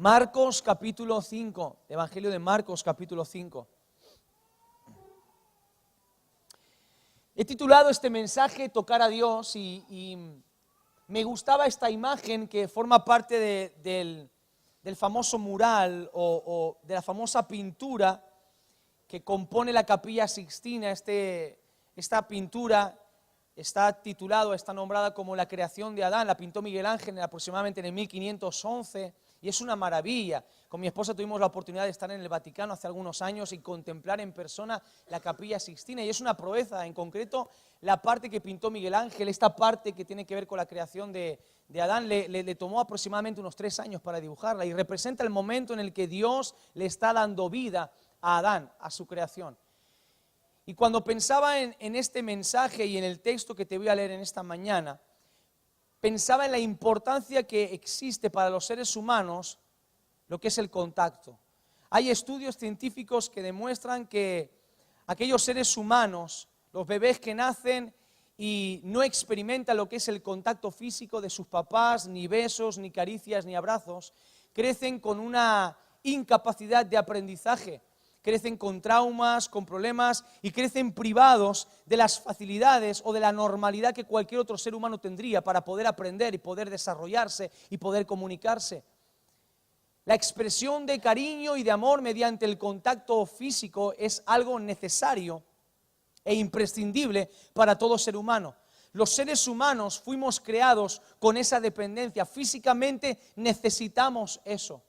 Marcos capítulo 5, Evangelio de Marcos capítulo 5. He titulado este mensaje Tocar a Dios y me gustaba esta imagen que forma parte del famoso mural o de la famosa pintura que compone la Capilla Sixtina. Esta pintura está nombrada como la creación de Adán. La pintó Miguel Ángel aproximadamente en el 1511 y es una maravilla. Con mi esposa tuvimos la oportunidad de estar en el Vaticano hace algunos años y contemplar en persona la Capilla Sixtina, y es una proeza. En concreto, la parte que pintó Miguel Ángel, esta parte que tiene que ver con la creación de Adán, le tomó aproximadamente unos 3 años para dibujarla, y representa el momento en el que Dios le está dando vida a Adán, a su creación. Y cuando pensaba en este mensaje y en el texto que te voy a leer en esta mañana, pensaba en la importancia que existe para los seres humanos lo que es el contacto. Hay estudios científicos que demuestran que aquellos seres humanos, los bebés que nacen y no experimentan lo que es el contacto físico de sus papás, ni besos, ni caricias, ni abrazos, crecen con una incapacidad de aprendizaje. Crecen con traumas, con problemas, y crecen privados de las facilidades o de la normalidad que cualquier otro ser humano tendría para poder aprender y poder desarrollarse y poder comunicarse. La expresión de cariño y de amor mediante el contacto físico es algo necesario e imprescindible para todo ser humano. Los seres humanos fuimos creados con esa dependencia. Físicamente necesitamos eso.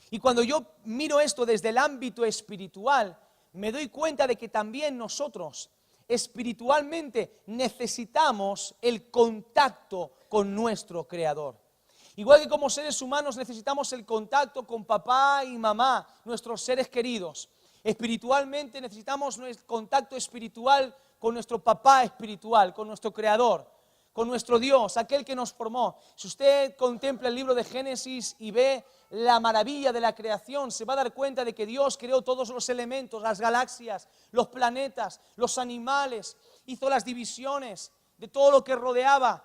Y cuando yo miro esto desde el ámbito espiritual, me doy cuenta de que también nosotros espiritualmente necesitamos el contacto con nuestro Creador. Igual que como seres humanos necesitamos el contacto con papá y mamá, nuestros seres queridos. Espiritualmente necesitamos el contacto espiritual con nuestro papá espiritual, con nuestro Creador, con nuestro Dios, aquel que nos formó. Si usted contempla el libro de Génesis y ve la maravilla de la creación, se va a dar cuenta de que Dios creó todos los elementos, las galaxias, los planetas, los animales, hizo las divisiones de todo lo que rodeaba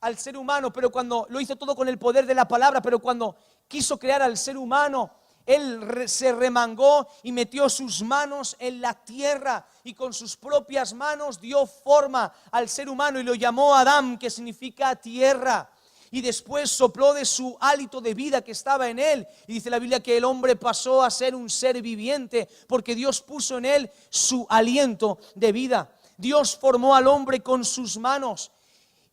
al ser humano, pero cuando lo hizo todo con el poder de la palabra, pero cuando quiso crear al ser humano, Él se remangó y metió sus manos en la tierra y con sus propias manos dio forma al ser humano y lo llamó Adán, que significa tierra. Y después sopló de su hálito de vida que estaba en él. Y dice la Biblia que el hombre pasó a ser un ser viviente porque Dios puso en él su aliento de vida. Dios formó al hombre con sus manos.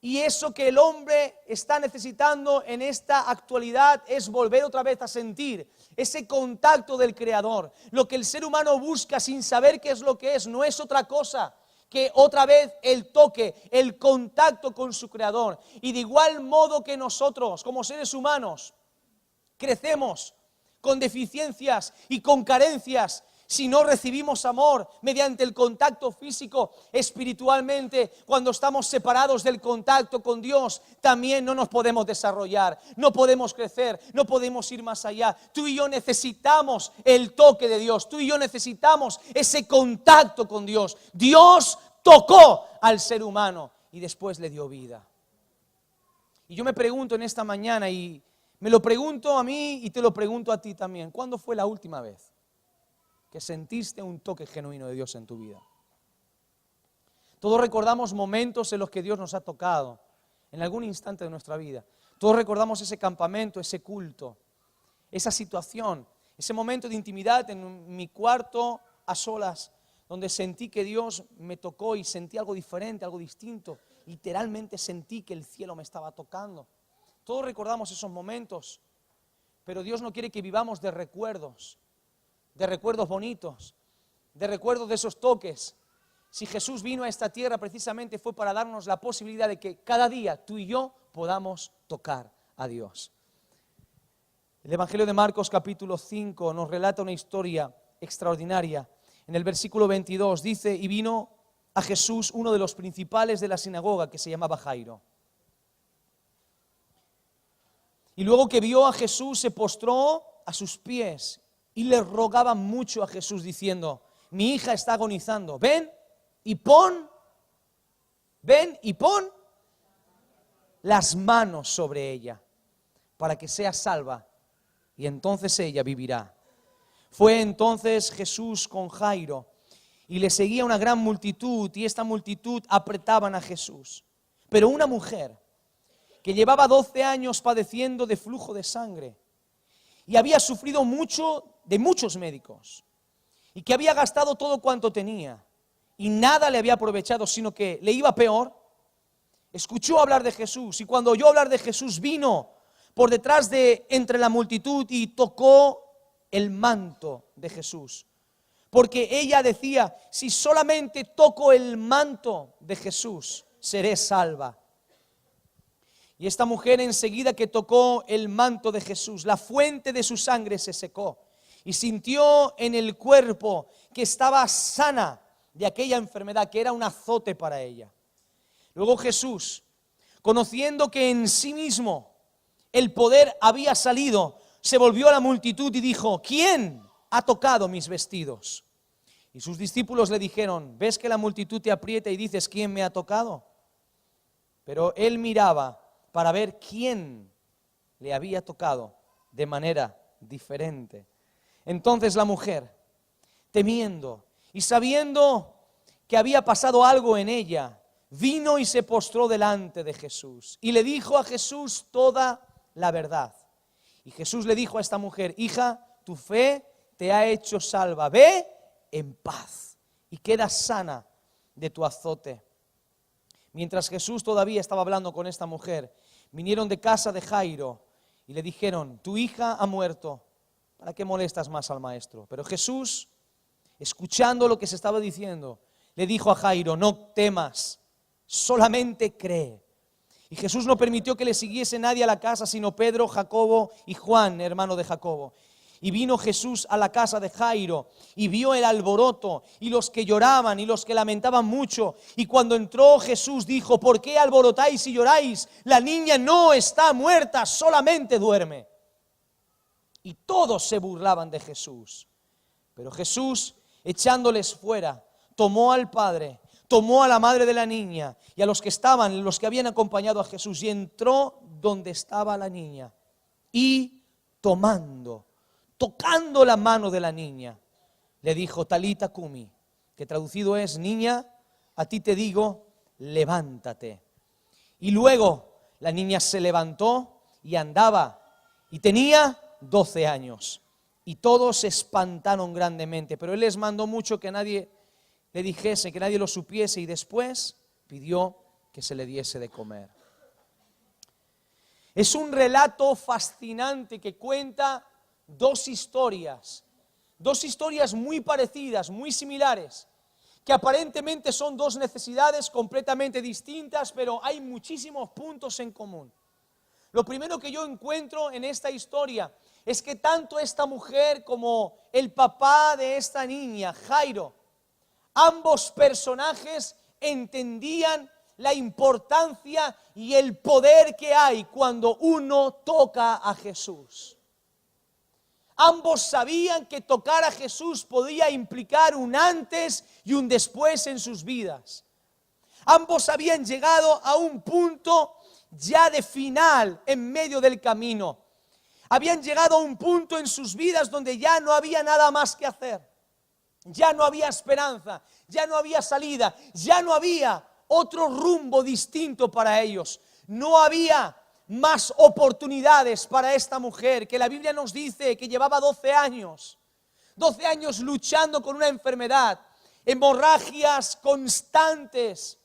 Y eso que el hombre está necesitando en esta actualidad es volver otra vez a sentir ese contacto del Creador. Lo que el ser humano busca sin saber qué es lo que es, no es otra cosa que otra vez el toque, el contacto con su Creador. Y de igual modo que nosotros, como seres humanos, crecemos con deficiencias y con carencias, si no recibimos amor mediante el contacto físico, espiritualmente, cuando estamos separados del contacto con Dios, también no nos podemos desarrollar, no podemos crecer, no podemos ir más allá. Tú y yo necesitamos el toque de Dios, tú y yo necesitamos ese contacto con Dios. Dios tocó al ser humano y después le dio vida. Y yo me pregunto en esta mañana, y me lo pregunto a mí y te lo pregunto a ti también, ¿cuándo fue la última vez que sentiste un toque genuino de Dios en tu vida? Todos recordamos momentos en los que Dios nos ha tocado, en algún instante de nuestra vida. Todos recordamos ese campamento, ese culto, esa situación, ese momento de intimidad en mi cuarto a solas, donde sentí que Dios me tocó y sentí algo diferente, algo distinto. Literalmente sentí que el cielo me estaba tocando. Todos recordamos esos momentos, pero Dios no quiere que vivamos de recuerdos bonitos, de recuerdos de esos toques. Si Jesús vino a esta tierra, precisamente fue para darnos la posibilidad de que cada día tú y yo podamos tocar a Dios. El Evangelio de Marcos capítulo 5 nos relata una historia extraordinaria. En el versículo 22 dice: y vino a Jesús uno de los principales de la sinagoga, que se llamaba Jairo. Y luego que vio a Jesús, se postró a sus pies y le rogaba mucho a Jesús diciendo: mi hija está agonizando, ven y pon las manos sobre ella para que sea salva y entonces ella vivirá. Fue entonces Jesús con Jairo, y le seguía una gran multitud, y esta multitud apretaban a Jesús. Pero una mujer que llevaba 12 años padeciendo de flujo de sangre, y había sufrido mucho de muchos médicos, y que había gastado todo cuanto tenía, y nada le había aprovechado, sino que le iba peor, escuchó hablar de Jesús, y cuando oyó hablar de Jesús, vino por detrás de entre la multitud y tocó el manto de Jesús. Porque ella decía, si solamente toco el manto de Jesús, seré salva. Y esta mujer, enseguida que tocó el manto de Jesús, la fuente de su sangre se secó, y sintió en el cuerpo que estaba sana de aquella enfermedad, que era un azote para ella. Luego Jesús, conociendo que en sí mismo el poder había salido, se volvió a la multitud y dijo, ¿quién ha tocado mis vestidos? Y sus discípulos le dijeron, ¿ves que la multitud te aprieta y dices, ¿quién me ha tocado? Pero él miraba para ver quién le había tocado de manera diferente. Entonces la mujer, temiendo y sabiendo que había pasado algo en ella, vino y se postró delante de Jesús y le dijo a Jesús toda la verdad. Y Jesús le dijo a esta mujer, hija, tu fe te ha hecho salva, ve en paz y queda sana de tu azote. Mientras Jesús todavía estaba hablando con esta mujer, vinieron de casa de Jairo y le dijeron, tu hija ha muerto, ¿para qué molestas más al maestro? Pero Jesús, escuchando lo que se estaba diciendo, le dijo a Jairo, no temas, solamente cree. Y Jesús no permitió que le siguiese nadie a la casa, sino Pedro, Jacobo y Juan, hermano de Jacobo. Y vino Jesús a la casa de Jairo y vio el alboroto y los que lloraban y los que lamentaban mucho. Y cuando entró Jesús dijo, ¿por qué alborotáis y lloráis? La niña no está muerta, solamente duerme. Y todos se burlaban de Jesús. Pero Jesús, echándoles fuera, tomó al padre, tomó a la madre de la niña y a los que habían acompañado a Jesús, y entró donde estaba la niña. Y tocando la mano de la niña, le dijo, Talita cumi, que traducido es, niña, a ti te digo, levántate. Y luego la niña se levantó y andaba, y tenía 12 años. Y todos se espantaron grandemente, pero él les mandó mucho que nadie le dijese, que nadie lo supiese, y después pidió que se le diese de comer. Es un relato fascinante que cuenta dos historias muy parecidas, muy similares, que aparentemente son dos necesidades completamente distintas, pero hay muchísimos puntos en común. Lo primero que yo encuentro en esta historia es que tanto esta mujer como el papá de esta niña, Jairo, ambos personajes entendían la importancia y el poder que hay cuando uno toca a Jesús. Ambos sabían que tocar a Jesús podía implicar un antes y un después en sus vidas. Ambos habían llegado a un punto ya de final en medio del camino. Habían llegado a un punto en sus vidas donde ya no había nada más que hacer. Ya no había esperanza, ya no había salida, ya no había otro rumbo distinto para ellos. No había más oportunidades para esta mujer, que la Biblia nos dice que llevaba 12 años luchando con una enfermedad, hemorragias constantes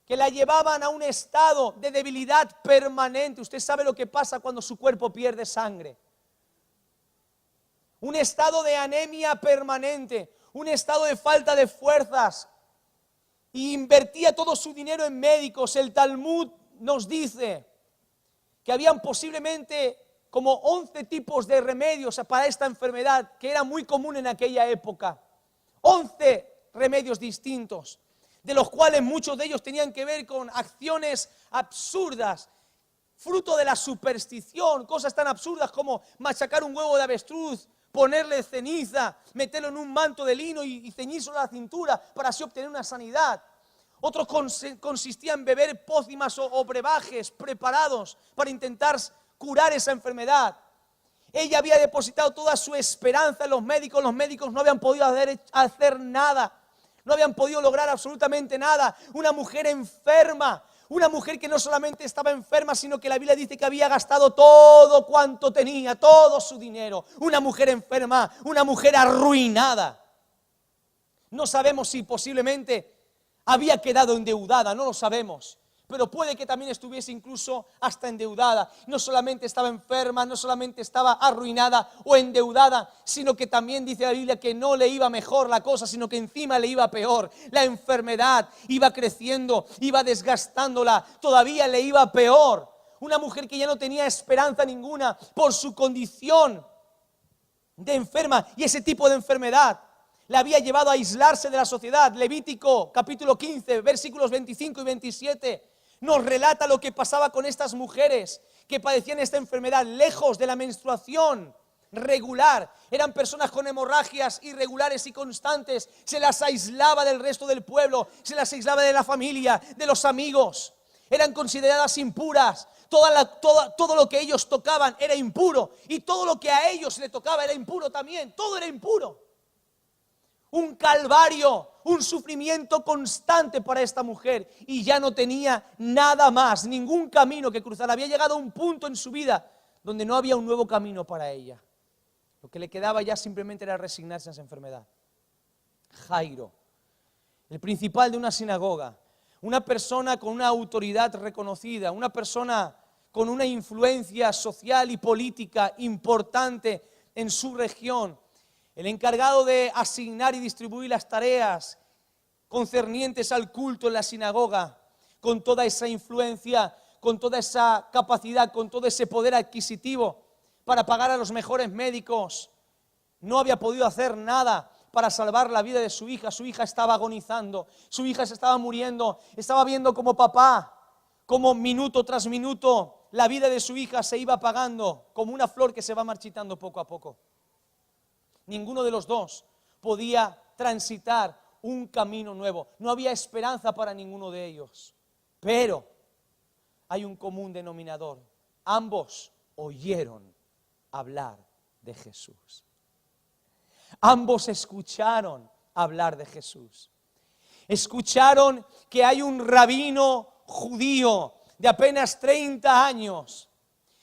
que la llevaban a un estado de debilidad permanente. Usted sabe lo que pasa cuando su cuerpo pierde sangre. Un estado de anemia permanente, un estado de falta de fuerzas. Y invertía todo su dinero en médicos. El Talmud nos dice que habían posiblemente como 11 tipos de remedios para esta enfermedad, que era muy común en aquella época. 11 remedios distintos, de los cuales muchos de ellos tenían que ver con acciones absurdas, fruto de la superstición, cosas tan absurdas como machacar un huevo de avestruz, ponerle ceniza, meterlo en un manto de lino y ceñírselo a la cintura para así obtener una sanidad. Otros consistían en beber pócimas o brebajes preparados para intentar curar esa enfermedad. Ella había depositado toda su esperanza en los médicos no habían podido hacer nada, no habían podido lograr absolutamente nada. Una mujer enferma, una mujer que no solamente estaba enferma, sino que la Biblia dice que había gastado todo cuanto tenía, todo su dinero. Una mujer enferma, una mujer arruinada. No sabemos si posiblemente había quedado endeudada, no lo sabemos. Pero puede que también estuviese incluso hasta endeudada. No solamente estaba enferma, no solamente estaba arruinada o endeudada, sino que también dice la Biblia que no le iba mejor la cosa, sino que encima le iba peor. La enfermedad iba creciendo, iba desgastándola, todavía le iba peor. Una mujer que ya no tenía esperanza ninguna por su condición de enferma, y ese tipo de enfermedad la había llevado a aislarse de la sociedad. Levítico capítulo 15, versículos 25 y 27 nos relata lo que pasaba con estas mujeres que padecían esta enfermedad, lejos de la menstruación regular. Eran personas con hemorragias irregulares y constantes. Se las aislaba del resto del pueblo, se las aislaba de la familia, de los amigos. Eran consideradas impuras. Todo lo que ellos tocaban era impuro, y todo lo que a ellos le tocaba era impuro también. Todo era impuro. Un calvario, un sufrimiento constante para esta mujer, y ya no tenía nada más, ningún camino que cruzar. Había llegado a un punto en su vida donde no había un nuevo camino para ella. Lo que le quedaba ya simplemente era resignarse a esa enfermedad. Jairo, el principal de una sinagoga, una persona con una autoridad reconocida, una persona con una influencia social y política importante en su región, el encargado de asignar y distribuir las tareas concernientes al culto en la sinagoga, con toda esa influencia, con toda esa capacidad, con todo ese poder adquisitivo para pagar a los mejores médicos, no había podido hacer nada para salvar la vida de su hija. Su hija estaba agonizando, su hija se estaba muriendo, estaba viendo como papá, como minuto tras minuto, la vida de su hija se iba apagando, como una flor que se va marchitando poco a poco. Ninguno de los dos podía transitar un camino nuevo. No había esperanza para ninguno de ellos. Pero hay un común denominador. Ambos oyeron hablar de Jesús. Ambos escucharon hablar de Jesús. Escucharon que hay un rabino judío de apenas 30 años,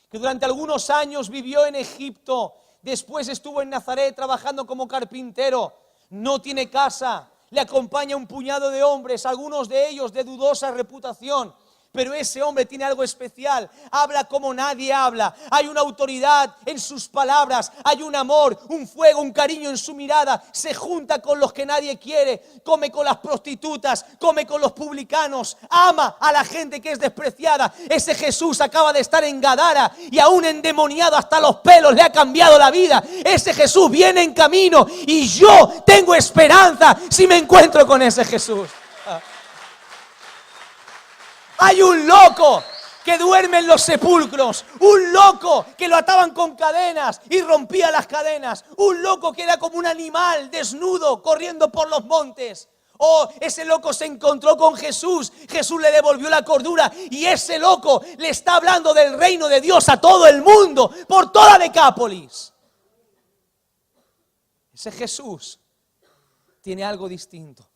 que durante algunos años vivió en Egipto. Después estuvo en Nazaret trabajando como carpintero. No tiene casa, le acompaña un puñado de hombres, algunos de ellos de dudosa reputación. Pero ese hombre tiene algo especial, habla como nadie habla, hay una autoridad en sus palabras, hay un amor, un fuego, un cariño en su mirada, se junta con los que nadie quiere, come con las prostitutas, come con los publicanos, ama a la gente que es despreciada. Ese Jesús acaba de estar en Gadara y aún endemoniado hasta los pelos le ha cambiado la vida. Ese Jesús viene en camino y yo tengo esperanza si me encuentro con ese Jesús. Hay un loco que duerme en los sepulcros, un loco que lo ataban con cadenas y rompía las cadenas, un loco que era como un animal desnudo corriendo por los montes. Ese loco se encontró con Jesús, Jesús le devolvió la cordura y ese loco le está hablando del reino de Dios a todo el mundo, por toda Decápolis. Ese Jesús tiene algo distinto.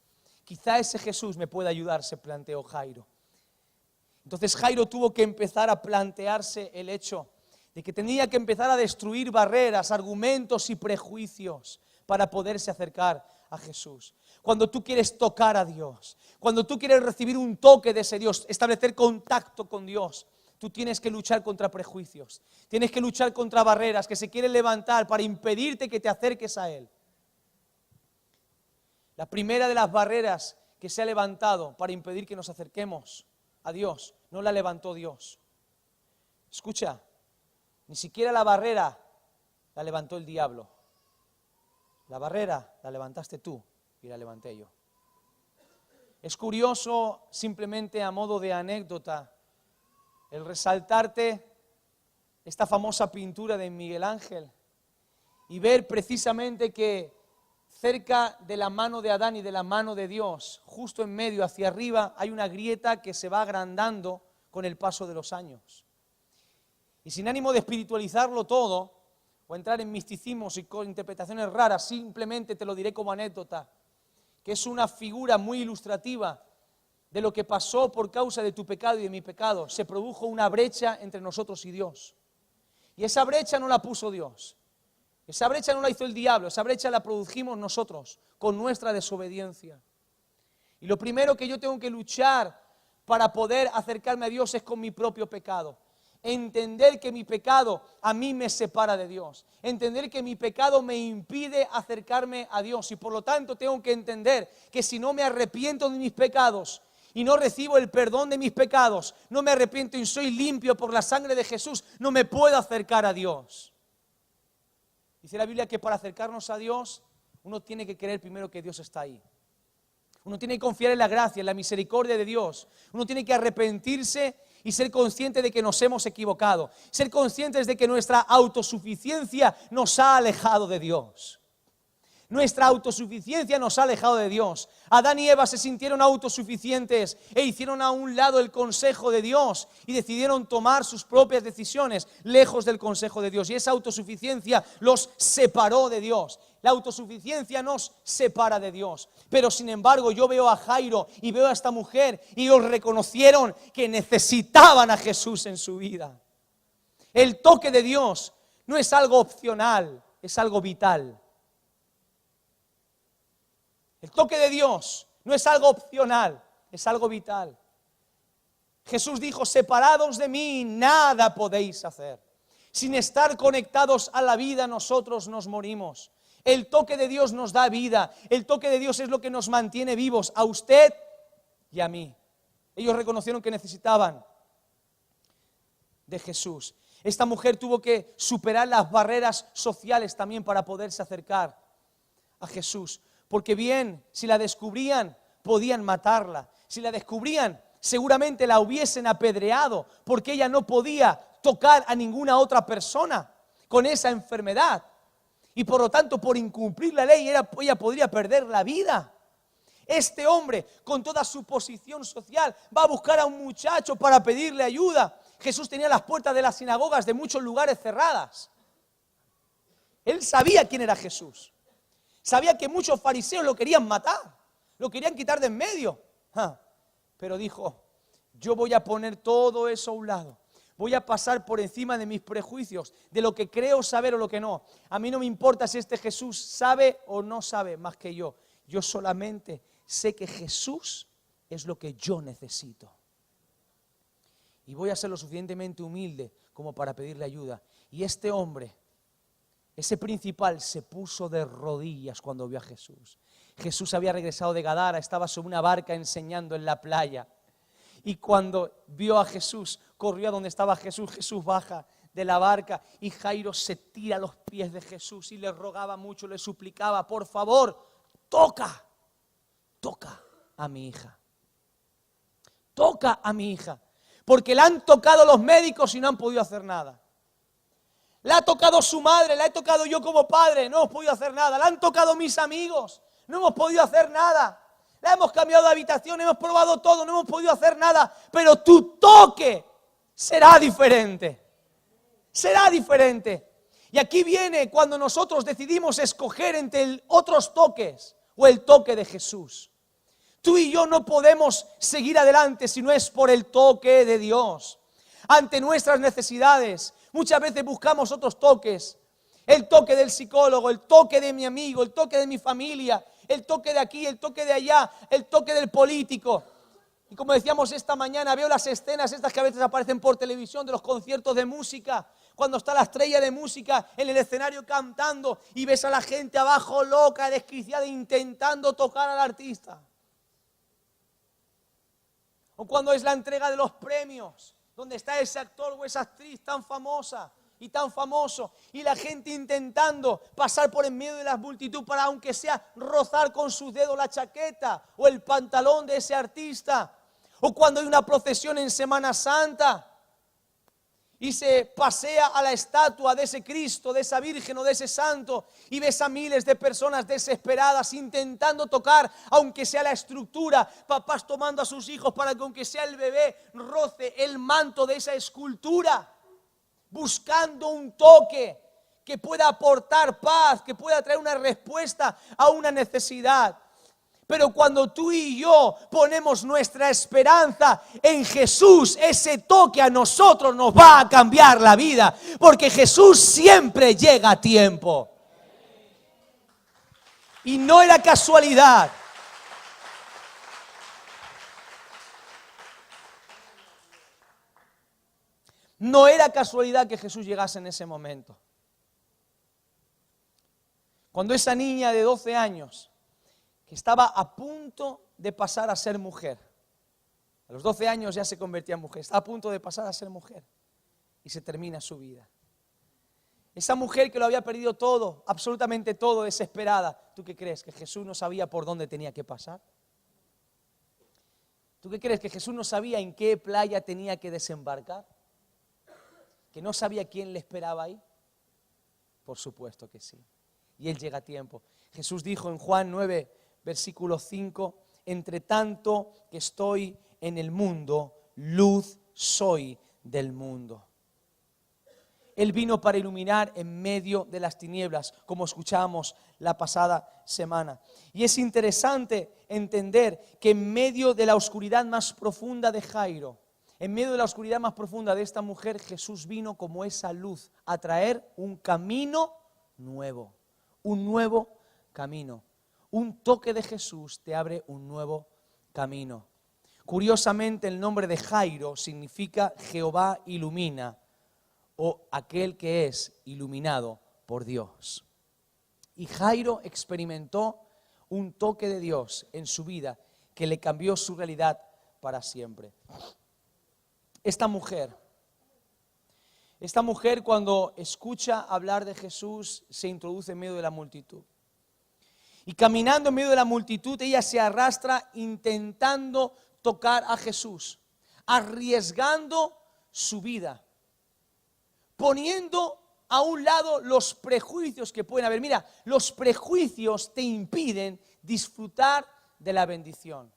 Quizá ese Jesús me pueda ayudar, se planteó Jairo. Entonces Jairo tuvo que empezar a plantearse el hecho de que tenía que empezar a destruir barreras, argumentos y prejuicios para poderse acercar a Jesús. Cuando tú quieres tocar a Dios, cuando tú quieres recibir un toque de ese Dios, establecer contacto con Dios, tú tienes que luchar contra prejuicios, tienes que luchar contra barreras que se quieren levantar para impedirte que te acerques a Él. La primera de las barreras que se ha levantado para impedir que nos acerquemos a Dios, no la levantó Dios. Escucha, ni siquiera la barrera la levantó el diablo. La barrera la levantaste tú y la levanté yo. Es curioso, simplemente a modo de anécdota, el resaltarte esta famosa pintura de Miguel Ángel y ver precisamente que cerca de la mano de Adán y de la mano de Dios, justo en medio, hacia arriba, hay una grieta que se va agrandando con el paso de los años. Y sin ánimo de espiritualizarlo todo, o entrar en misticismos y con interpretaciones raras, simplemente te lo diré como anécdota, que es una figura muy ilustrativa de lo que pasó por causa de tu pecado y de mi pecado. Se produjo una brecha entre nosotros y Dios. Y esa brecha no la puso Dios. Esa brecha no la hizo el diablo, esa brecha la produjimos nosotros con nuestra desobediencia. Y lo primero que yo tengo que luchar para poder acercarme a Dios es con mi propio pecado. Entender que mi pecado a mí me separa de Dios. Entender que mi pecado me impide acercarme a Dios. Y por lo tanto tengo que entender que si no me arrepiento de mis pecados y no recibo el perdón de mis pecados, no me arrepiento y soy limpio por la sangre de Jesús, no me puedo acercar a Dios. Dice la Biblia que para acercarnos a Dios uno tiene que creer primero que Dios está ahí. Uno tiene que confiar en la gracia, en la misericordia de Dios. Uno tiene que arrepentirse y ser consciente de que nos hemos equivocado. Ser conscientes de que nuestra autosuficiencia nos ha alejado de Dios. Nuestra autosuficiencia nos ha alejado de Dios. Adán y Eva se sintieron autosuficientes e hicieron a un lado el consejo de Dios y decidieron tomar sus propias decisiones lejos del consejo de Dios. Y esa autosuficiencia los separó de Dios. La autosuficiencia nos separa de Dios. Pero sin embargo yo veo a Jairo y veo a esta mujer y ellos reconocieron que necesitaban a Jesús en su vida. El toque de Dios no es algo opcional, es algo vital. El toque de Dios no es algo opcional, es algo vital. Jesús dijo, separados de mí, nada podéis hacer. Sin estar conectados a la vida, nosotros nos morimos. El toque de Dios nos da vida. El toque de Dios es lo que nos mantiene vivos, a usted y a mí. Ellos reconocieron que necesitaban de Jesús. Esta mujer tuvo que superar las barreras sociales también para poderse acercar a Jesús. Porque bien, si la descubrían, podían matarla. Si la descubrían, seguramente la hubiesen apedreado, porque ella no podía tocar a ninguna otra persona con esa enfermedad. Y por lo tanto, por incumplir la ley, ella podría perder la vida. Este hombre, con toda su posición social, va a buscar a un muchacho para pedirle ayuda. Jesús tenía las puertas de las sinagogas de muchos lugares cerradas. Él sabía quién era Jesús. Sabía que muchos fariseos lo querían matar, lo querían quitar de en medio. Pero dijo, yo voy a poner todo eso a un lado. Voy a pasar por encima de mis prejuicios, de lo que creo saber o lo que no. A mí no me importa si este Jesús sabe o no sabe más que yo. Yo solamente sé que Jesús es lo que yo necesito. Y voy a ser lo suficientemente humilde como para pedirle ayuda. Y este hombre, ese principal, se puso de rodillas cuando vio a Jesús. Jesús había regresado de Gadara, estaba sobre una barca enseñando en la playa. Y cuando vio a Jesús, corrió a donde estaba Jesús. Jesús baja de la barca y Jairo se tira a los pies de Jesús y le rogaba mucho, le suplicaba, por favor, toca a mi hija. Toca a mi hija. Porque la han tocado los médicos y no han podido hacer nada. La ha tocado su madre, la he tocado yo como padre, no hemos podido hacer nada. La han tocado mis amigos, no hemos podido hacer nada. La hemos cambiado de habitación, hemos probado todo, no hemos podido hacer nada. Pero tu toque será diferente. Será diferente. Y aquí viene cuando nosotros decidimos escoger entre otros toques o el toque de Jesús. Tú y yo no podemos seguir adelante si no es por el toque de Dios. Ante nuestras necesidades, muchas veces buscamos otros toques. El toque del psicólogo, el toque de mi amigo, el toque de mi familia, el toque de aquí, el toque de allá, el toque del político. Y como decíamos esta mañana, veo las escenas estas que a veces aparecen por televisión de los conciertos de música, cuando está la estrella de música en el escenario cantando y ves a la gente abajo loca, desquiciada, intentando tocar al artista. O cuando es la entrega de los premios, donde está ese actor o esa actriz tan famosa y tan famoso, y la gente intentando pasar por en medio de la multitud para, aunque sea, rozar con sus dedos la chaqueta o el pantalón de ese artista. O cuando hay una procesión en Semana Santa y se pasea a la estatua de ese Cristo, de esa Virgen o de ese Santo, y ves a miles de personas desesperadas intentando tocar, aunque sea la estructura, papás tomando a sus hijos para que aunque sea el bebé roce el manto de esa escultura, buscando un toque que pueda aportar paz, que pueda traer una respuesta a una necesidad. Pero cuando tú y yo ponemos nuestra esperanza en Jesús, ese toque a nosotros nos va a cambiar la vida, porque Jesús siempre llega a tiempo. Y no era casualidad. No era casualidad que Jesús llegase en ese momento. Cuando esa niña de 12 años, que estaba a punto de pasar a ser mujer, a los 12 años ya se convertía en mujer, está a punto de pasar a ser mujer y se termina su vida. Esa mujer que lo había perdido todo, absolutamente todo, desesperada. ¿Tú qué crees? ¿Que Jesús no sabía por dónde tenía que pasar? ¿Tú qué crees? ¿Que Jesús no sabía en qué playa tenía que desembarcar? ¿Que no sabía quién le esperaba ahí? Por supuesto que sí. Y Él llega a tiempo. Jesús dijo en Juan 9, versículo 5, entre tanto que estoy en el mundo, luz soy del mundo. Él vino para iluminar en medio de las tinieblas, como escuchamos la pasada semana. Y es interesante entender que en medio de la oscuridad más profunda de Jairo, en medio de la oscuridad más profunda de esta mujer, Jesús vino como esa luz a traer un camino nuevo, un nuevo camino. Un toque de Jesús te abre un nuevo camino. Curiosamente, el nombre de Jairo significa Jehová ilumina, o aquel que es iluminado por Dios. Y Jairo experimentó un toque de Dios en su vida que le cambió su realidad para siempre. Esta mujer cuando escucha hablar de Jesús se introduce en medio de la multitud. Y caminando en medio de la multitud ella se arrastra intentando tocar a Jesús, arriesgando su vida, poniendo a un lado los prejuicios que pueden haber. Mira, los prejuicios te impiden disfrutar de la bendición.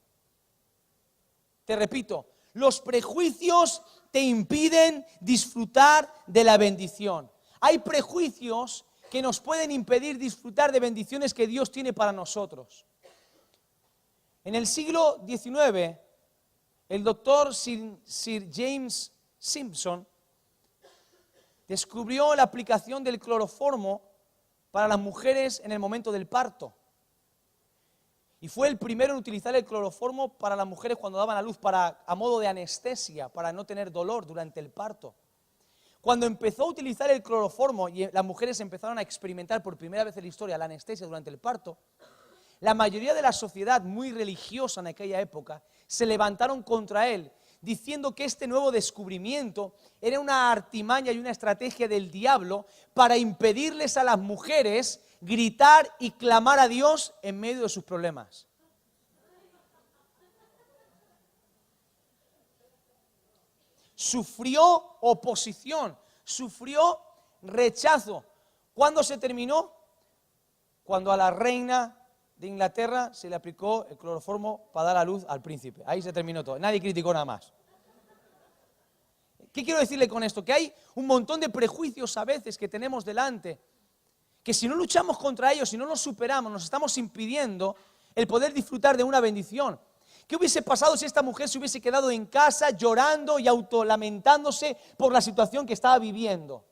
Te repito, los prejuicios te impiden disfrutar de la bendición. Hay prejuicios que nos pueden impedir disfrutar de bendiciones que Dios tiene para nosotros. En el siglo XIX, el doctor Sir James Simpson descubrió la aplicación del cloroformo para las mujeres en el momento del parto. Y fue el primero en utilizar el cloroformo para las mujeres cuando daban a luz, a modo de anestesia, para no tener dolor durante el parto. Cuando empezó a utilizar el cloroformo y las mujeres empezaron a experimentar por primera vez en la historia la anestesia durante el parto, la mayoría de la sociedad muy religiosa en aquella época se levantaron contra él, diciendo que este nuevo descubrimiento era una artimaña y una estrategia del diablo para impedirles a las mujeres gritar y clamar a Dios en medio de sus problemas. Sufrió oposición, sufrió rechazo. ¿Cuándo se terminó? Cuando a la reina de Inglaterra se le aplicó el cloroformo para dar a luz al príncipe. Ahí se terminó todo, nadie criticó nada más. ¿Qué quiero decirle con esto? Que hay un montón de prejuicios a veces que tenemos delante, que si no luchamos contra ellos, si no los superamos, nos estamos impidiendo el poder disfrutar de una bendición. ¿Qué hubiese pasado si esta mujer se hubiese quedado en casa llorando y autolamentándose por la situación que estaba viviendo?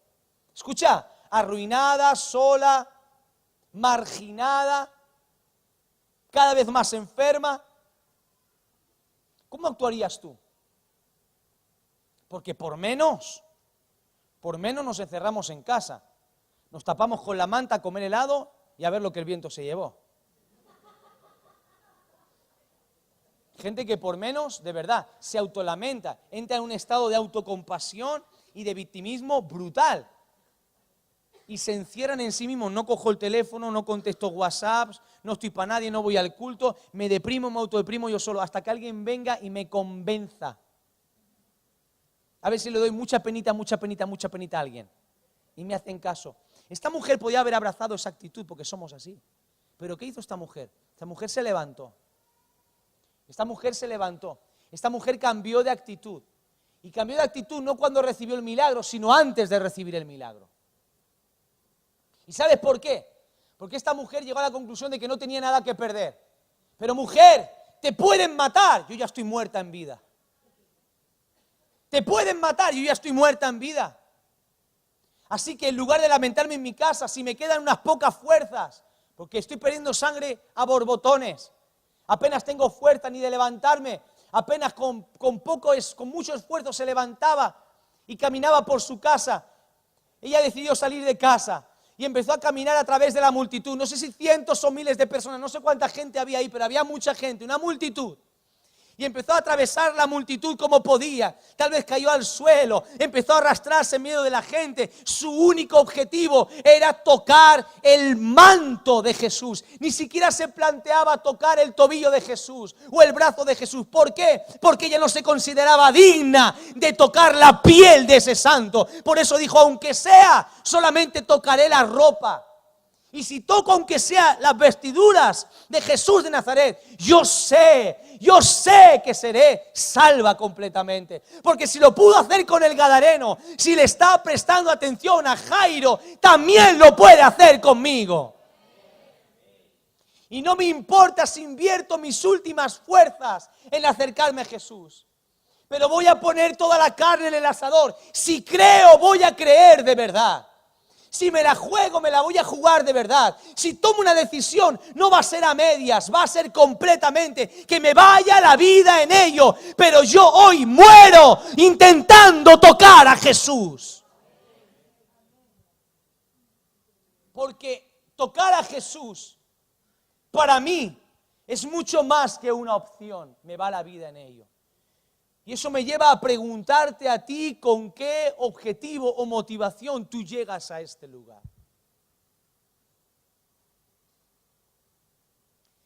Escucha, arruinada, sola, marginada, cada vez más enferma. ¿Cómo actuarías tú? Porque por menos nos encerramos en casa. Nos tapamos con la manta a comer helado y a ver lo que el viento se llevó. Gente que por menos, de verdad, se autolamenta, entra en un estado de autocompasión y de victimismo brutal. Y se encierran en sí mismos, no cojo el teléfono, no contesto WhatsApps, no estoy para nadie, no voy al culto, me deprimo, me autodeprimo yo solo, hasta que alguien venga y me convenza. A ver si le doy mucha penita a alguien. Y me hacen caso. Esta mujer podía haber abrazado esa actitud porque somos así. Pero ¿qué hizo esta mujer? Esta mujer se levantó. Esta mujer cambió de actitud. Y cambió de actitud no cuando recibió el milagro, sino antes de recibir el milagro. ¿Y sabes por qué? Porque esta mujer llegó a la conclusión de que no tenía nada que perder. Pero mujer, te pueden matar, yo ya estoy muerta en vida. Te pueden matar, yo ya estoy muerta en vida. Así que en lugar de lamentarme en mi casa, si me quedan unas pocas fuerzas, porque estoy perdiendo sangre a borbotones, apenas tengo fuerza ni de levantarme, apenas con mucho esfuerzo se levantaba y caminaba por su casa. Ella decidió salir de casa y empezó a caminar a través de la multitud. No sé si cientos o miles de personas, no sé cuánta gente había ahí, pero había mucha gente, una multitud. Y empezó a atravesar la multitud como podía. Tal vez cayó al suelo, empezó a arrastrarse en medio de la gente. Su único objetivo era tocar el manto de Jesús. Ni siquiera se planteaba tocar el tobillo de Jesús o el brazo de Jesús. ¿Por qué? Porque ella no se consideraba digna de tocar la piel de ese santo. Por eso dijo, aunque sea, solamente tocaré la ropa. Y si toco aunque sea las vestiduras de Jesús de Nazaret, yo sé que seré salva completamente. Porque si lo pudo hacer con el Gadareno, si le está prestando atención a Jairo, también lo puede hacer conmigo. Y no me importa si invierto mis últimas fuerzas en acercarme a Jesús. Pero voy a poner toda la carne en el asador. Si creo, voy a creer de verdad. Si me la juego, me la voy a jugar de verdad. Si tomo una decisión, no va a ser a medias, va a ser completamente, que me vaya la vida en ello. Pero yo hoy muero intentando tocar a Jesús. Porque tocar a Jesús, para mí, es mucho más que una opción. Me va la vida en ello. Y eso me lleva a preguntarte a ti con qué objetivo o motivación tú llegas a este lugar.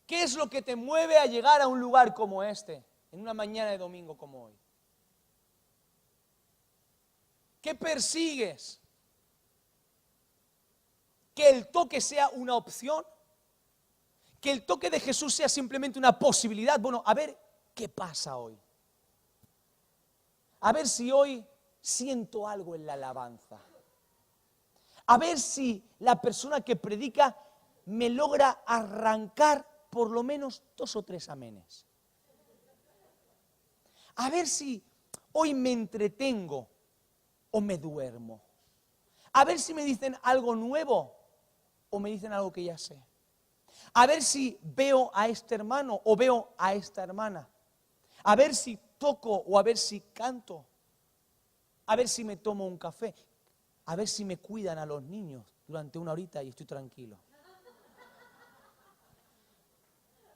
¿Qué es lo que te mueve a llegar a un lugar como este, en una mañana de domingo como hoy? ¿Qué persigues? ¿Que el toque sea una opción? ¿Que el toque de Jesús sea simplemente una posibilidad? Bueno, a ver qué pasa hoy. A ver si hoy siento algo en la alabanza. A ver si la persona que predica me logra arrancar por lo menos 2 o 3 amenes. A ver si hoy me entretengo o me duermo. A ver si me dicen algo nuevo o me dicen algo que ya sé. A ver si veo a este hermano o veo a esta hermana. A ver si toco o a ver si canto, a ver si me tomo un café, a ver si me cuidan a los niños durante 1 horita y estoy tranquilo.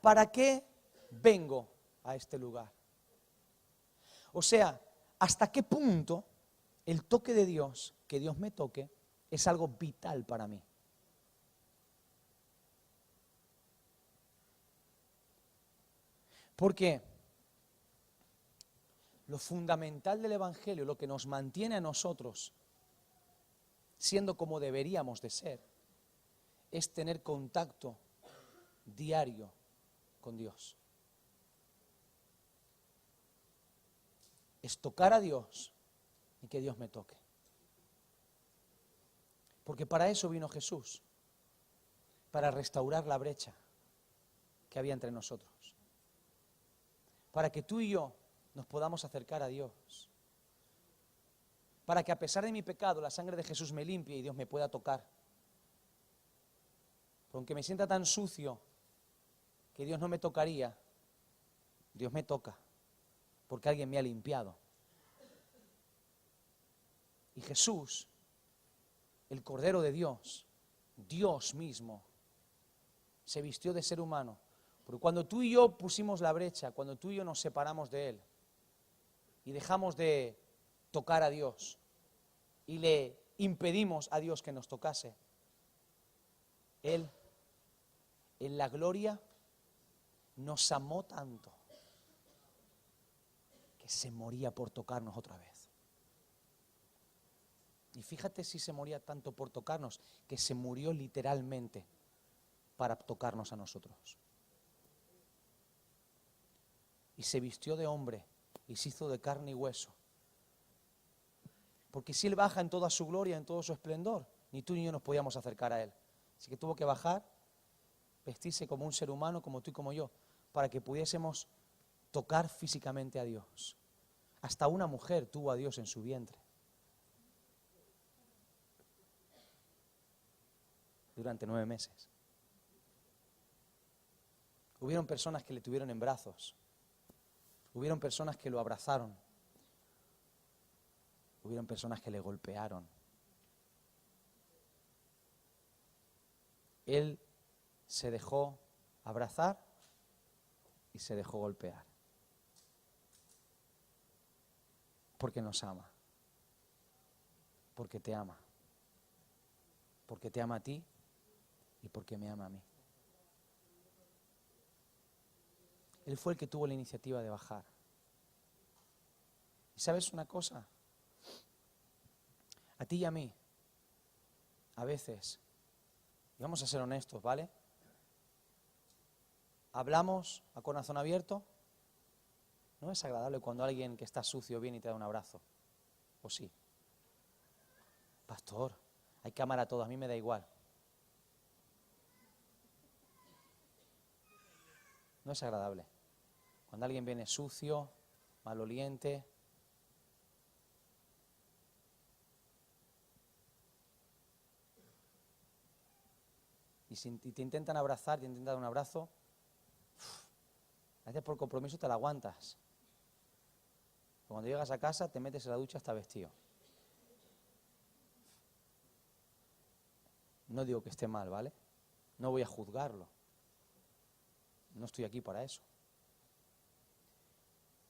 ¿Para qué vengo a este lugar? O sea, ¿hasta qué punto el toque de Dios, que Dios me toque, es algo vital para mí? Porque lo fundamental del Evangelio, lo que nos mantiene a nosotros siendo como deberíamos de ser, es tener contacto diario con Dios. Es tocar a Dios y que Dios me toque. Porque para eso vino Jesús, para restaurar la brecha que había entre nosotros. Para que tú y yo nos podamos acercar a Dios. Para que a pesar de mi pecado, la sangre de Jesús me limpie y Dios me pueda tocar. Aunque me sienta tan sucio que Dios no me tocaría, Dios me toca, porque alguien me ha limpiado. Y Jesús, el Cordero de Dios, Dios mismo, se vistió de ser humano. Porque cuando tú y yo pusimos la brecha, cuando tú y yo nos separamos de Él y dejamos de tocar a Dios y le impedimos a Dios que nos tocase, Él, en la gloria, nos amó tanto que se moría por tocarnos otra vez. Y fíjate si se moría tanto por tocarnos, que se murió literalmente para tocarnos a nosotros. Y se vistió de hombre y se hizo de carne y hueso. Porque si Él baja en toda su gloria, en todo su esplendor, ni tú ni yo nos podíamos acercar a Él. Así que tuvo que bajar, vestirse como un ser humano, como tú y como yo, para que pudiésemos tocar físicamente a Dios. Hasta una mujer tuvo a Dios en su vientre. Durante 9 meses. Hubieron personas que le tuvieron en brazos. Hubieron personas que lo abrazaron. Hubieron personas que le golpearon. Él se dejó abrazar y se dejó golpear. Porque nos ama. Porque te ama. Porque te ama a ti y porque me ama a mí. Él fue el que tuvo la iniciativa de bajar. ¿Y sabes una cosa? A ti y a mí, a veces, y vamos a ser honestos, ¿vale? Hablamos a corazón abierto. No es agradable cuando alguien que está sucio viene y te da un abrazo. ¿O sí? Pastor, hay que amar a todos, a mí me da igual. No es agradable. Cuando alguien viene sucio, maloliente. Y si te intentan abrazar, te intentan dar un abrazo, a veces por compromiso te la aguantas. Pero cuando llegas a casa te metes en la ducha hasta vestido. No digo que esté mal, ¿vale? No voy a juzgarlo. No estoy aquí para eso.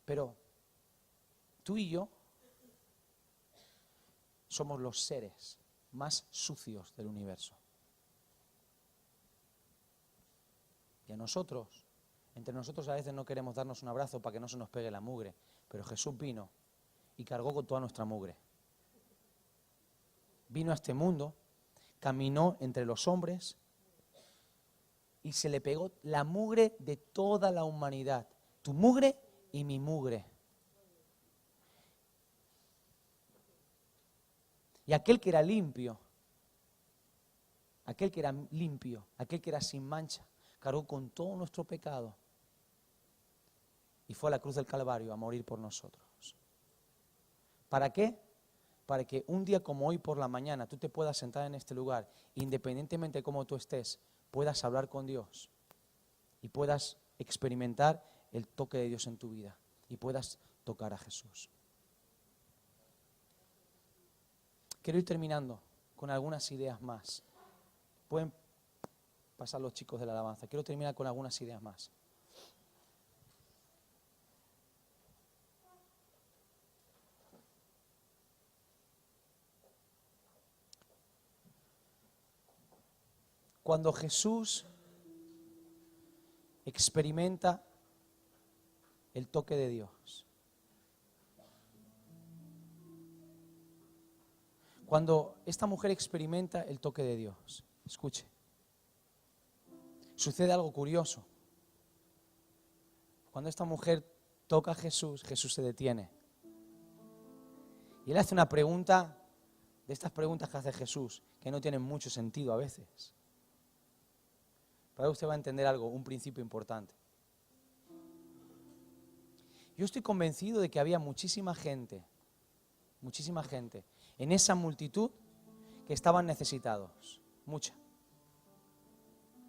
Pero tú y yo somos los seres más sucios del universo. Y a nosotros, entre nosotros a veces no queremos darnos un abrazo para que no se nos pegue la mugre, pero Jesús vino y cargó con toda nuestra mugre. Vino a este mundo, caminó entre los hombres y se le pegó la mugre de toda la humanidad. Tu mugre y mi mugre. Y aquel que era limpio, aquel que era sin mancha, cargó con todo nuestro pecado y fue a la cruz del Calvario a morir por nosotros. ¿Para qué? Para que un día como hoy por la mañana tú te puedas sentar en este lugar, independientemente de cómo tú estés, puedas hablar con Dios y puedas experimentar el toque de Dios en tu vida y puedas tocar a Jesús. Quiero ir terminando con algunas ideas más. Pueden pasar los chicos de la alabanza. Quiero terminar con algunas ideas más. Cuando Jesús experimenta el toque de Dios, cuando esta mujer experimenta el toque de Dios, escuche, sucede algo curioso. Cuando esta mujer toca a Jesús, Jesús se detiene. Y él hace una pregunta, de estas preguntas que hace Jesús, que no tienen mucho sentido a veces. Pero ahora usted va a entender algo, un principio importante. Yo estoy convencido de que había muchísima gente en esa multitud que estaban necesitados. Mucha.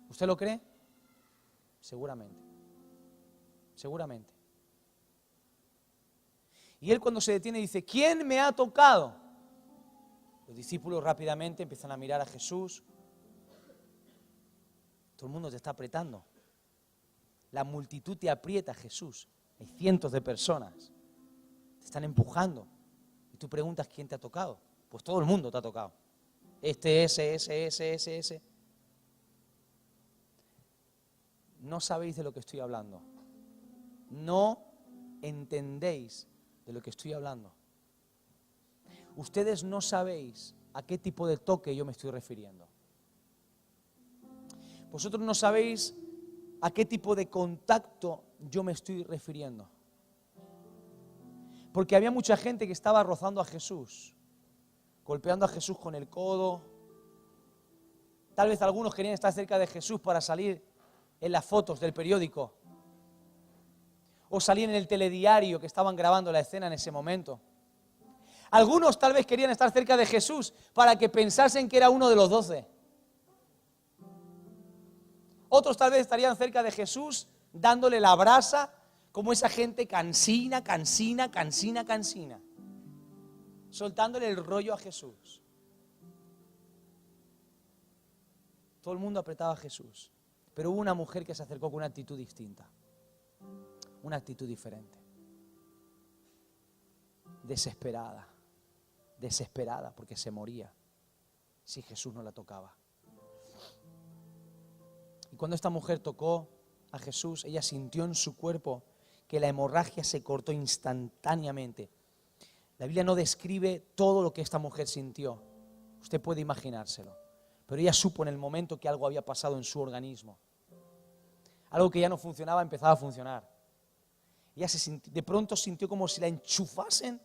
¿Usted lo cree? Seguramente. Seguramente. Y él cuando se detiene dice, ¿quién me ha tocado? Los discípulos rápidamente empiezan a mirar a Jesús. Todo el mundo te está apretando. La multitud te aprieta, Jesús. Hay cientos de personas. Te están empujando. Y tú preguntas, ¿quién te ha tocado? Pues todo el mundo te ha tocado. Ese. No sabéis de lo que estoy hablando. No entendéis de lo que estoy hablando. Ustedes no sabéis a qué tipo de toque yo me estoy refiriendo. Vosotros no sabéis a qué tipo de contacto yo me estoy refiriendo. Porque había mucha gente que estaba rozando a Jesús, golpeando a Jesús con el codo, Tal vez algunos querían estar cerca de Jesús para salir en las fotos del periódico. O salir en el telediario que estaban grabando la escena en ese momento. Algunos tal vez querían estar cerca de Jesús para que pensasen que era uno de los 12. Otros tal vez estarían cerca de Jesús dándole la brasa como esa gente cansina, soltándole el rollo a Jesús. Todo el mundo apretaba a Jesús, pero hubo una mujer que se acercó con una actitud distinta, una actitud diferente, desesperada porque se moría si Jesús no la tocaba. Y cuando esta mujer tocó a Jesús, ella sintió en su cuerpo que la hemorragia se cortó instantáneamente. La Biblia no describe todo lo que esta mujer sintió. Usted puede imaginárselo. Pero ella supo en el momento que algo había pasado en su organismo. Algo que ya no funcionaba empezaba a funcionar. Ella de pronto sintió como si la enchufasen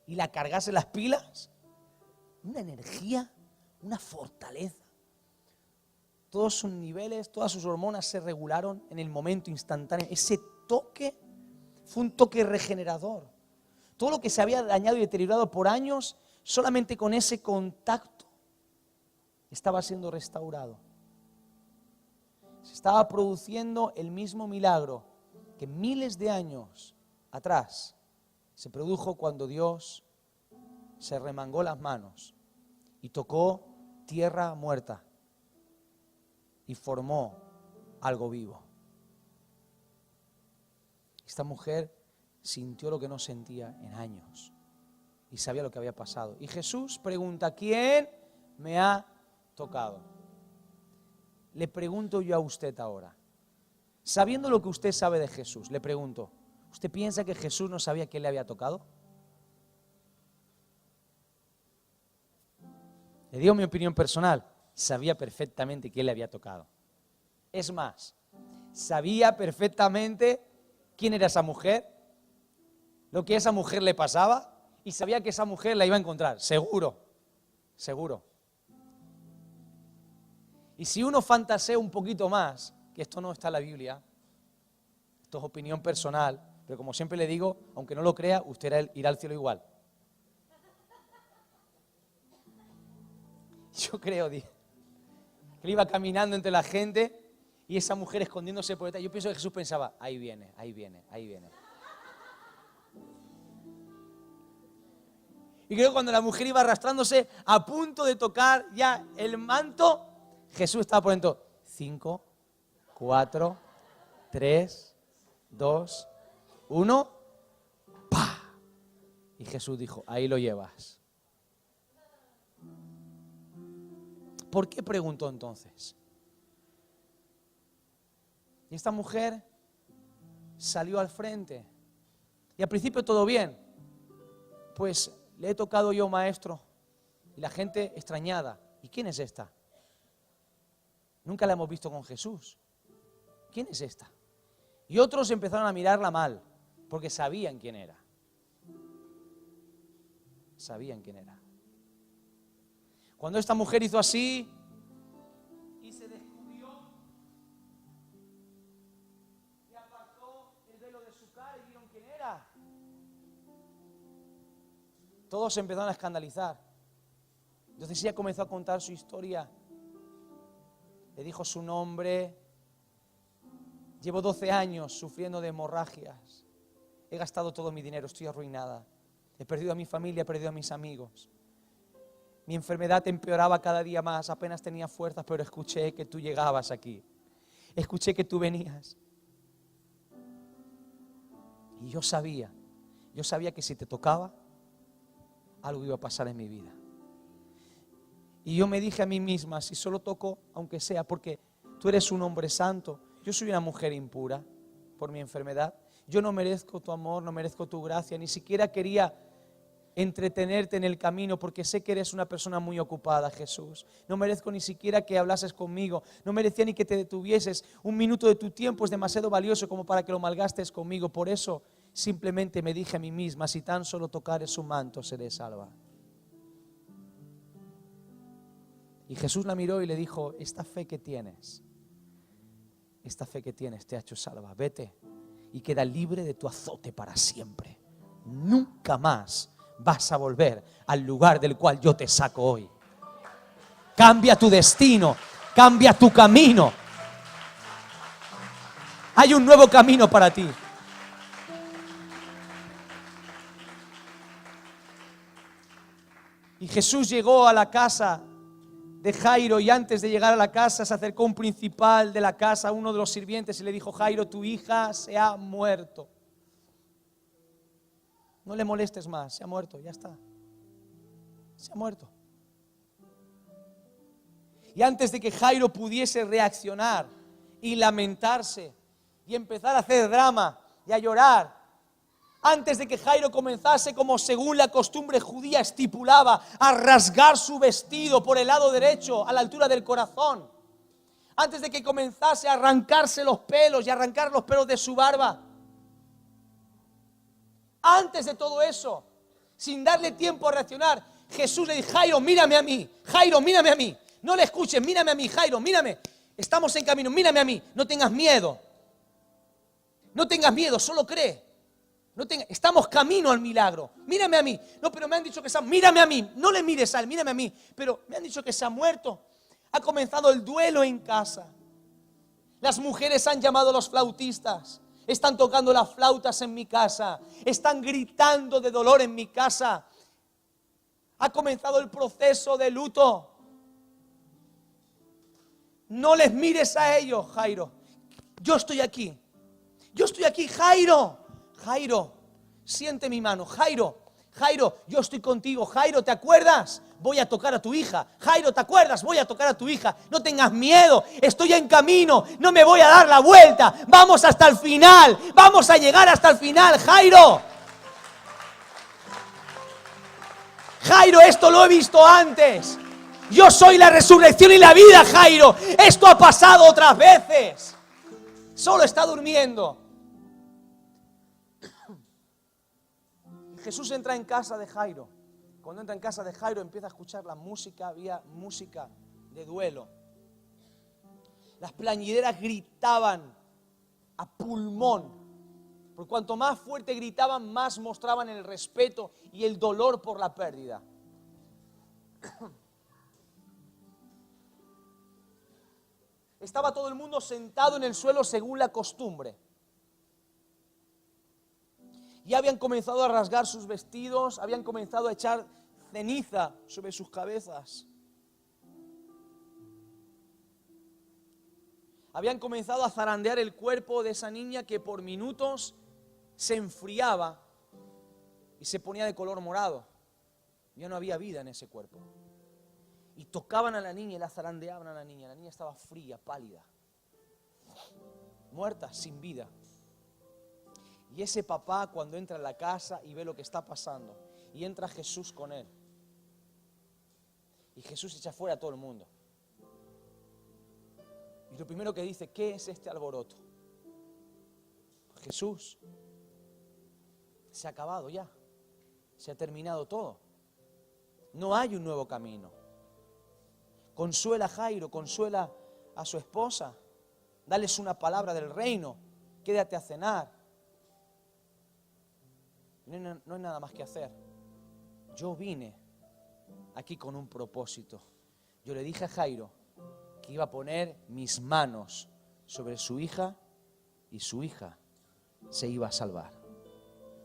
y la cargasen las pilas. Una energía, una fortaleza. Todos sus niveles, todas sus hormonas se regularon en el momento instantáneo. Ese toque fue un toque regenerador. Todo lo que se había dañado y deteriorado por años, solamente con ese contacto estaba siendo restaurado. Se estaba produciendo el mismo milagro que miles de años atrás se produjo cuando Dios se remangó las manos y tocó tierra muerta y formó algo vivo. Esta mujer sintió lo que no sentía en años y sabía lo que había pasado. Y Jesús pregunta: ¿quién me ha tocado? Le pregunto yo a usted ahora, sabiendo lo que usted sabe de Jesús, le pregunto, ¿usted piensa que Jesús no sabía quién le había tocado? Le digo mi opinión personal, sabía perfectamente quién le había tocado. Es más, sabía perfectamente quién era esa mujer, lo que a esa mujer le pasaba, y sabía que esa mujer la iba a encontrar, seguro. Y si uno fantasea un poquito más, que esto no está en la Biblia, esto es opinión personal, pero como siempre le digo, aunque no lo crea, usted irá al cielo igual. Yo creo, que él iba caminando entre la gente y esa mujer escondiéndose por detrás. Yo pienso que Jesús pensaba, ahí viene. Y creo que cuando la mujer iba arrastrándose a punto de tocar ya el manto, Jesús estaba por dentro. 5, 4, 3, 2, 1, ¡pa! Y Jesús dijo, ahí lo llevas. ¿Por qué preguntó entonces? Y esta mujer salió al frente. Y al principio todo bien. Pues le he tocado yo, maestro. Y la gente extrañada. ¿Y quién es esta? Nunca la hemos visto con Jesús. ¿Quién es esta? Y otros empezaron a mirarla mal, porque sabían quién era. Sabían quién era. Cuando esta mujer hizo así y se descubrió y apartó el velo de su cara y vieron quién era, todos se empezaron a escandalizar. Entonces ella comenzó a contar su historia. Le dijo su nombre. Llevo 12 años sufriendo de hemorragias. He gastado todo mi dinero, estoy arruinada. He perdido a mi familia, he perdido a mis amigos. Mi enfermedad empeoraba cada día más, apenas tenía fuerzas, pero escuché que tú llegabas aquí. Escuché que tú venías. Y yo sabía que si te tocaba, algo iba a pasar en mi vida. Y yo me dije a mí misma, si solo toco, aunque sea porque tú eres un hombre santo, yo soy una mujer impura por mi enfermedad, yo no merezco tu amor, no merezco tu gracia, ni siquiera quería entretenerte en el camino porque sé que eres una persona muy ocupada, Jesús. No merezco ni siquiera que hablases conmigo, no merecía ni que te detuvieses. Un minuto de tu tiempo es demasiado valioso como para que lo malgastes conmigo. Por eso simplemente me dije a mí misma, si tan solo tocares su manto seré salva. Y Jesús la miró y le dijo, esta fe que tienes te ha hecho salva. Vete y queda libre de tu azote para siempre. Nunca más vas a volver al lugar del cual yo te saco hoy. Cambia tu destino, cambia tu camino. Hay un nuevo camino para ti. Y Jesús llegó a la casa de Jairo y antes de llegar a la casa se acercó un principal de la casa, uno de los sirvientes, y le dijo, Jairo, tu hija se ha muerto. No le molestes más, se ha muerto, ya está. Se ha muerto. Y antes de que Jairo pudiese reaccionar y lamentarse y empezar a hacer drama y a llorar, antes de que Jairo comenzase, como según la costumbre judía estipulaba, a rasgar su vestido por el lado derecho a la altura del corazón, antes de que comenzase a arrancarse los pelos y arrancar los pelos de su barba, antes de todo eso, sin darle tiempo a reaccionar, Jesús le dijo, Jairo, mírame a mí, Jairo, mírame a mí, no le escuches, mírame a mí, Jairo, mírame, estamos en camino, mírame a mí, no tengas miedo, solo cree. Estamos camino al milagro. Mírame a mí. No, pero me han dicho que se ha... Mírame a mí. No le mires a él, mírame a mí. Pero me han dicho que se ha muerto. Ha comenzado el duelo en casa. Las mujeres han llamado a los flautistas. Están tocando las flautas en mi casa. Están gritando de dolor en mi casa. Ha comenzado el proceso de luto. No les mires a ellos, Jairo. Yo estoy aquí, Jairo. Jairo, siente mi mano. Jairo, yo estoy contigo. Jairo, ¿te acuerdas? Voy a tocar a tu hija. Jairo, ¿te acuerdas? Voy a tocar a tu hija. No tengas miedo, estoy en camino. No me voy a dar la vuelta. Vamos hasta el final. Vamos a llegar hasta el final, Jairo. Jairo, esto lo he visto antes. Yo soy la resurrección y la vida, Jairo. Esto ha pasado otras veces. Solo está durmiendo. Jesús entra en casa de Jairo. Cuando entra en casa de Jairo empieza a escuchar la música, había música de duelo. Las plañideras gritaban a pulmón. Por cuanto más fuerte gritaban, más mostraban el respeto y el dolor por la pérdida. Estaba todo el mundo sentado en el suelo según la costumbre. Ya habían comenzado a rasgar sus vestidos, habían comenzado a echar ceniza sobre sus cabezas. Habían comenzado a zarandear el cuerpo de esa niña que por minutos se enfriaba y se ponía de color morado. Ya no había vida en ese cuerpo. Y tocaban a la niña y la zarandeaban a la niña. La niña estaba fría, pálida, muerta, sin vida. Y ese papá, cuando entra en la casa y ve lo que está pasando, y entra Jesús con él, y Jesús echa fuera a todo el mundo. Y lo primero que dice, ¿qué es este alboroto? Jesús, se ha acabado ya, se ha terminado todo. No hay un nuevo camino. Consuela a Jairo, consuela a su esposa, dales una palabra del reino, quédate a cenar. No hay nada más que hacer. Yo vine aquí con un propósito. Yo le dije a Jairo que iba a poner mis manos sobre su hija y su hija se iba a salvar.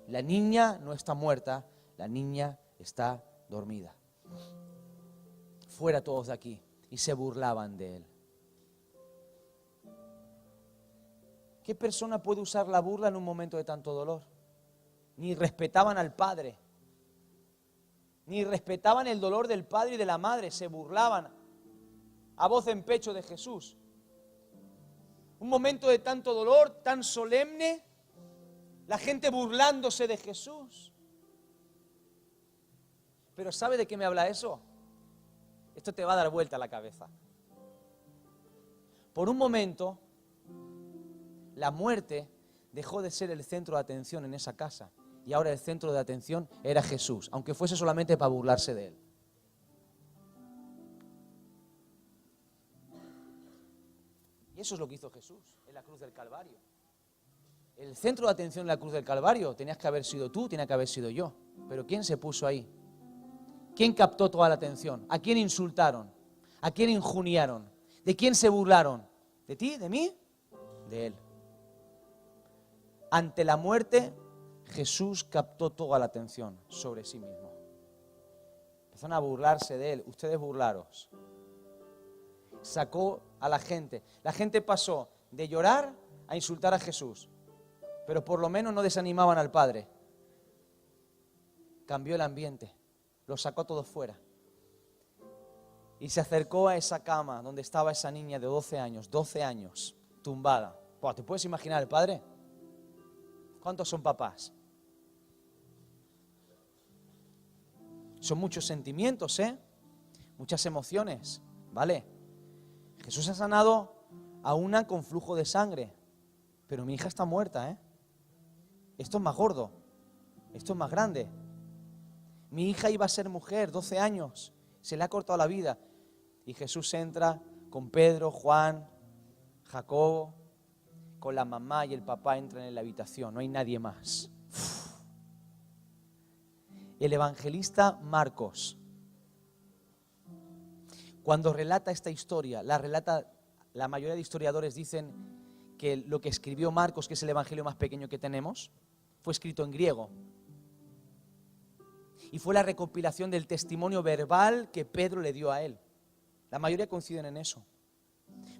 La niña no está muerta, la niña está dormida. Fuera todos de aquí. Y se burlaban de él. ¿Qué persona puede usar la burla en un momento de tanto dolor? Ni respetaban al padre, ni respetaban el dolor del padre y de la madre, se burlaban a voz en pecho de Jesús. Un momento de tanto dolor, tan solemne, la gente burlándose de Jesús. Pero ¿sabe de qué me habla eso? Esto te va a dar vuelta a la cabeza. Por un momento, la muerte dejó de ser el centro de atención en esa casa. Y ahora el centro de atención era Jesús, aunque fuese solamente para burlarse de él. Eso es lo que hizo Jesús en la cruz del Calvario. El centro de atención de la cruz del Calvario tenías que haber sido tú, tenía que haber sido yo. Pero ¿quién se puso ahí? ¿Quién captó toda la atención? ¿A quién insultaron? ¿A quién injuriaron? ¿De quién se burlaron? ¿De ti? ¿De mí? De Él. Ante la muerte, Jesús captó toda la atención sobre sí mismo. Empezaron a burlarse de Él. Ustedes burlaros. Sacó a la gente. La gente pasó de llorar a insultar a Jesús. Pero por lo menos no desanimaban al Padre. Cambió el ambiente. Los sacó a todos fuera. Y se acercó a esa cama donde estaba esa niña de 12 años, tumbada. ¿Te puedes imaginar el Padre? ¿Cuántos son papás? Son muchos sentimientos, muchas emociones, ¿vale? Jesús ha sanado a una con flujo de sangre, pero mi hija está muerta, Esto es más gordo, esto es más grande. Mi hija iba a ser mujer, 12 años, se le ha cortado la vida. Y Jesús entra con Pedro, Juan, Jacobo, con la mamá y el papá entran en la habitación, no hay nadie más. El evangelista Marcos, cuando relata esta historia, la mayoría de historiadores dicen que lo que escribió Marcos, que es el evangelio más pequeño que tenemos, fue escrito en griego. Y fue la recopilación del testimonio verbal que Pedro le dio a él. La mayoría coinciden en eso.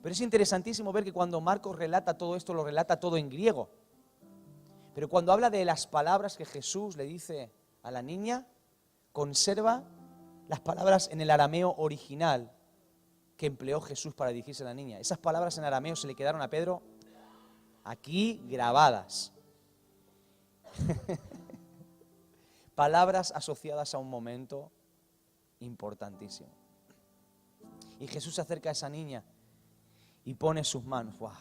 Pero es interesantísimo ver que cuando Marcos relata todo esto, lo relata todo en griego. Pero cuando habla de las palabras que Jesús le dice a la niña, conserva las palabras en el arameo original que empleó Jesús para dirigirse a la niña. Esas palabras en arameo se le quedaron a Pedro aquí grabadas. Palabras asociadas a un momento importantísimo. Y Jesús se acerca a esa niña y pone sus manos. ¡Wow!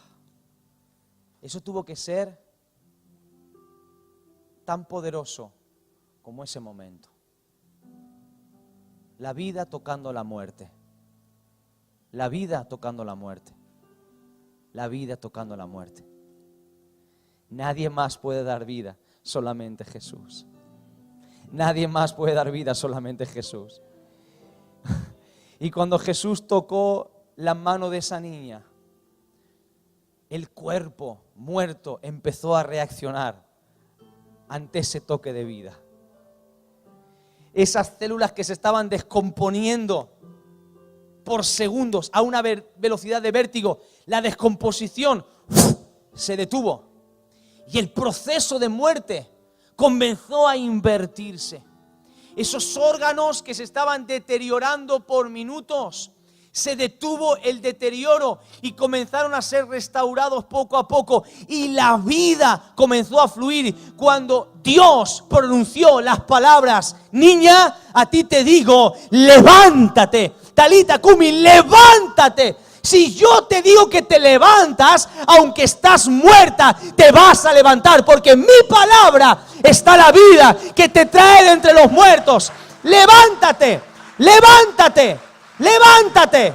Eso tuvo que ser tan poderoso como ese momento. La vida tocando la muerte. La vida tocando la muerte. La vida tocando la muerte. Nadie más puede dar vida, solamente Jesús. Nadie más puede dar vida, solamente Jesús. Y cuando Jesús tocó la mano de esa niña, el cuerpo muerto empezó a reaccionar ante ese toque de vida. Esas células que se estaban descomponiendo por segundos a una velocidad de vértigo, la descomposición se detuvo. Y el proceso de muerte comenzó a invertirse. Esos órganos que se estaban deteriorando por minutos, se detuvo el deterioro y comenzaron a ser restaurados poco a poco. Y la vida comenzó a fluir cuando Dios pronunció las palabras: niña, a ti te digo, levántate. Talita Kumi, levántate. Si yo te digo que te levantas, aunque estás muerta, te vas a levantar, porque en mi palabra está la vida que te trae de entre los muertos. Levántate, levántate, levántate.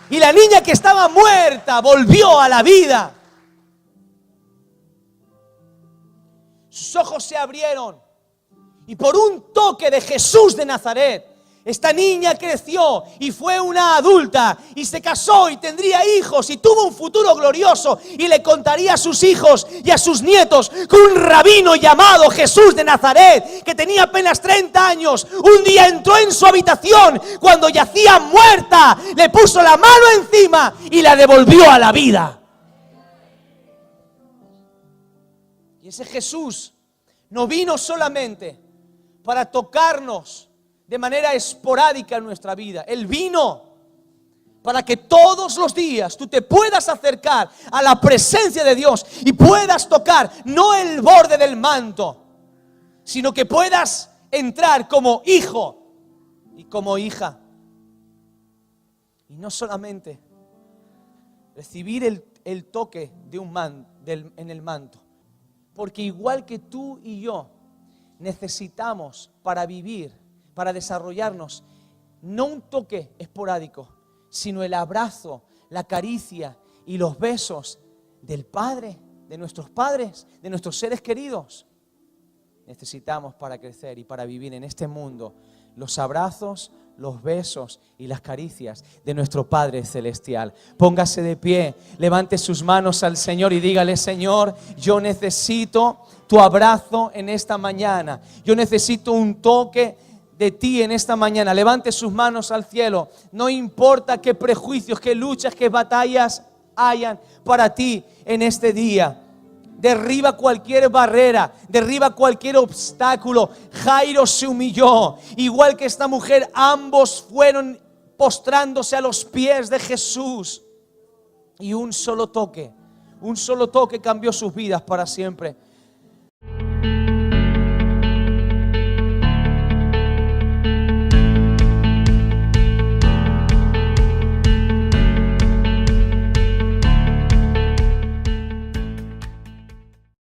Y la niña que estaba muerta volvió a la vida. Sus ojos se abrieron y por un toque de Jesús de Nazaret, esta niña creció y fue una adulta y se casó y tendría hijos y tuvo un futuro glorioso y le contaría a sus hijos y a sus nietos que un rabino llamado Jesús de Nazaret, que tenía apenas 30 años, un día entró en su habitación cuando yacía muerta, le puso la mano encima y la devolvió a la vida. Y ese Jesús no vino solamente para tocarnos de manera esporádica en nuestra vida. Él vino para que todos los días tú te puedas acercar a la presencia de Dios y puedas tocar no el borde del manto, sino que puedas entrar como hijo y como hija. Y no solamente recibir el toque de en el manto, porque igual que tú y yo necesitamos para vivir, para desarrollarnos, no un toque esporádico, sino el abrazo, la caricia y los besos del Padre, de nuestros padres, de nuestros seres queridos. Necesitamos para crecer y para vivir en este mundo los abrazos, los besos y las caricias de nuestro Padre Celestial. Póngase de pie, levante sus manos al Señor y dígale: Señor, yo necesito tu abrazo en esta mañana. Yo necesito un toque de ti en esta mañana. Levante sus manos al cielo. No importa qué prejuicios, qué luchas, qué batallas hayan para ti en este día. Derriba cualquier barrera, derriba cualquier obstáculo. Jairo se humilló, igual que esta mujer. Ambos fueron postrándose a los pies de Jesús. Y un solo toque cambió sus vidas para siempre.